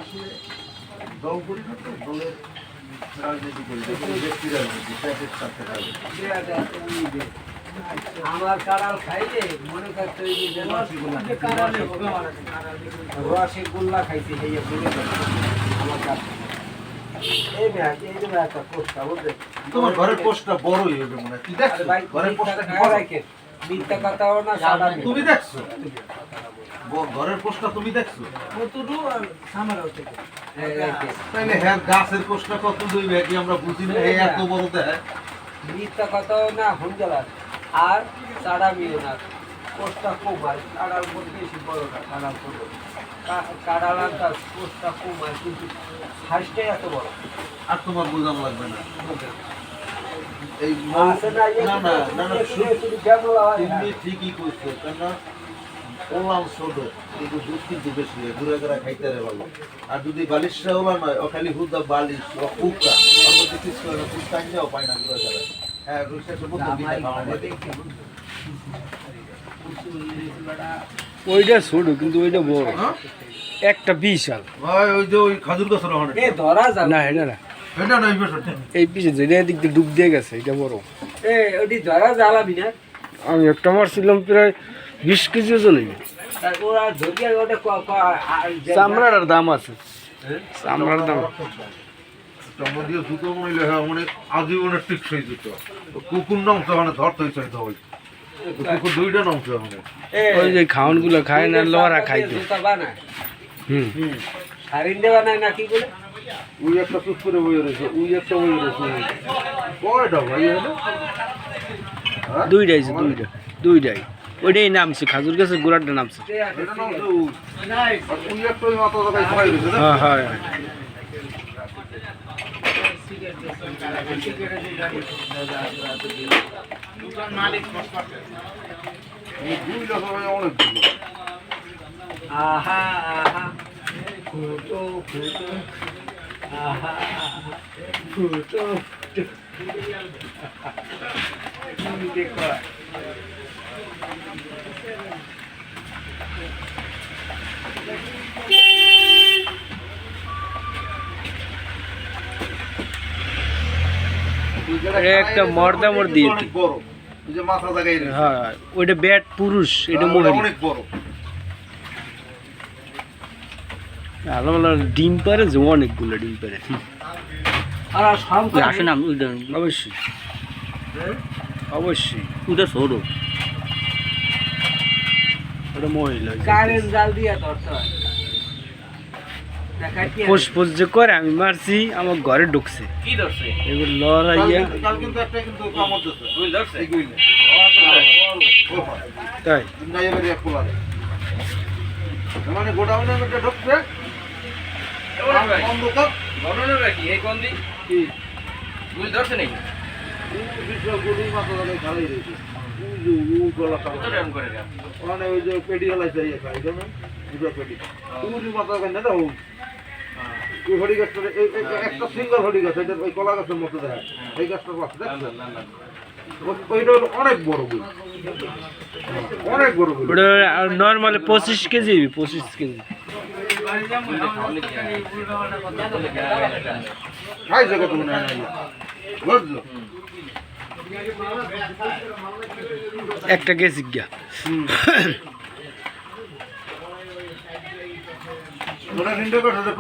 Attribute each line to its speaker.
Speaker 1: আসলে দল করি না তো, দলের রাজনীতি করি না, ব্যক্তি রাজনীতি প্যাকেট সাথে রাজনীতি।
Speaker 2: আমার কাঁড়াল খাইলে মনে করতে রসগোল্লা খাইছে আমার কাছে। এই ব্যাগ এই যে একটা পোস্টটা বুঝলে
Speaker 1: তোমার ঘরের পোস্টটা বড়ই হবে মনে হয়। তুই দেখছো ঘরের পোস্টটা কি বড়?
Speaker 2: মিথ্যা কথাও না সাদা
Speaker 1: তুমি দেখছো ঘরের পোস্টটা তুমি দেখছো?
Speaker 2: কতটুকু সামারাও থেকে
Speaker 1: তাইলে হ্যাঁ গাছের পোস্টটা কত দুই ব্যাগই আমরা বুঝি না, এই এত বড় দেয়।
Speaker 2: মিথ্যা কথাও না হুঙ্গেলার আর সাদা মিও না পোস্টটা কম হয় কাঁড়াল বলতে বেশি বড় না কাঁড়াল ছোট কাঁড়াল আর তার পোস্টটা কম হয় কিন্তু সাইজটাই এত বড়।
Speaker 1: আর তোমার বোঝানো লাগবে না এই
Speaker 2: আছে না
Speaker 1: না না না না
Speaker 2: শুধু কেমন হয়
Speaker 1: তুমি ঠিকই কইছো, কেন ওলাম ছোট কিন্তু দুধ কিন্তু বেশি ঘুরে ঘুরে খাইতে রে ভালো। আর যদি বালিশটা ওলা নয় ও খালি হুদা বালিশ ও কুকা ওর মধ্যে কিছু করে না, দুধ টাইনেও পায় না ঘুরে ঘুরে। হ্যাঁ রুশের মধ্যে বিনা খাওয়া লাগে।
Speaker 3: ওইটা ছোট কিন্তু ওইটা বড়,
Speaker 1: হ্যাঁ?
Speaker 3: একটা বিশাল।
Speaker 1: ভাই ওই যে ওই খাজুর গাছের ওখানে
Speaker 2: এ ধরা যাবে
Speaker 3: না এটা না,
Speaker 1: এটা না এই বিষয়টা
Speaker 3: এই পিছে যেটা দিক দিয়ে ডুব দিয়ে গেছে এটা বড়।
Speaker 2: এ ওটি ধরা জ্বালাবি না
Speaker 3: আমি একটা মারছিলাম প্রায় 20 কেজি ওজন হইবে।
Speaker 2: তার ওরা ধরিয়া ওটা
Speaker 3: চামড়ার দাম আছে, চামড়ার দাম।
Speaker 1: চামড়া দিয়ে জুতো মনে হয় মানে আজীবনের টিকসই জুতো। কুকুর নাম তো ওখানে ধরতে চাইতে হয়, কুকুর দুইটা নাম তো ওখানে।
Speaker 3: ওই যে খাওয়ান গুলো খায় না লড়া খাইতো।
Speaker 2: বানায়
Speaker 3: হুম,
Speaker 2: সারিন দে বানায় না কি বলে
Speaker 1: ওই একটা চুপ করে বই রয়েছে, ওই একটা বই রয়েছে। কয়টা ভাই এখানে?
Speaker 3: দুইটাই দুইটাই ওইটাই নামছে, খাজুর গাছের গোড়াটা নামছে।
Speaker 1: এটা নাম তো আর ওই একটা ওই মাথা জায়গায় ছড়াই রয়েছে না?
Speaker 3: হ্যাঁ হ্যাঁ
Speaker 1: এই দুইটা সবাই অনেকগুলো।
Speaker 2: আহা আহা ফুটো ফুটো আহা ফুটো দেখো
Speaker 3: একটা মর্দা মর্দি
Speaker 1: অনেক বড়, ওই যে মাথা জায়গায় রয়েছে।
Speaker 3: হ্যাঁ, ওইটা ব্যাট পুরুষ, এটা মহিলা।
Speaker 1: অনেক বড়।
Speaker 3: আলাদা আলাদা ডিম পারে যে, অনেকগুলো ডিম পারে।
Speaker 2: আর সব
Speaker 3: আসে না অবশ্যই অবশ্যই ওটা ছোট, ওটা মহিলা।
Speaker 2: কারেন্ট জাল দিয়া ধরতে হয় দেখাচ্ছি
Speaker 3: পোষ পোষ যে করে আমি মারছি, আমার ঘরে ঢুকছে
Speaker 2: কি ধরছে
Speaker 3: এগুলো লড়াইয়া।
Speaker 1: কাল কিন্তু একটা কিন্তু কামড় দিচ্ছে।
Speaker 2: বুঝ ধরছে
Speaker 1: এই গুইলে।
Speaker 3: তাই
Speaker 1: না এবারে এক পোলা। মানে গোডাউনের মধ্যে ঢুকছে। অন্ধকার।
Speaker 2: ঘটনাটা কি এই কোন দিক
Speaker 1: কি?
Speaker 2: বুঝ ধরছে নাকি
Speaker 1: বিশাল গরুর মাথা জায়গায় খালি রয়েছে। ওই যে ওই গলা
Speaker 2: কত
Speaker 1: খাওয়া।
Speaker 2: টাইম করে গেল
Speaker 1: মানে ওই যে পেডি হালাই চাই খাই জানেন? দুটো পেডি। ওই মাথা জায়গায় না দাও। ওই হরি গাছটা একটা সিঙ্গেল হরি গাছ, এটা ওই কলা গাছের মতো দেখা। এই গাছটার পাশে দেখছেন? ওইটা হলো অনেক বড় বই, অনেক বড় বই।
Speaker 3: ওটা নর্মালি 25 কেজি 25 কেজি।
Speaker 1: খাই জায়গা তুমি না বুঝলো?
Speaker 3: একটা গেছি গিয়া।
Speaker 1: ওরা নিন্দা করছে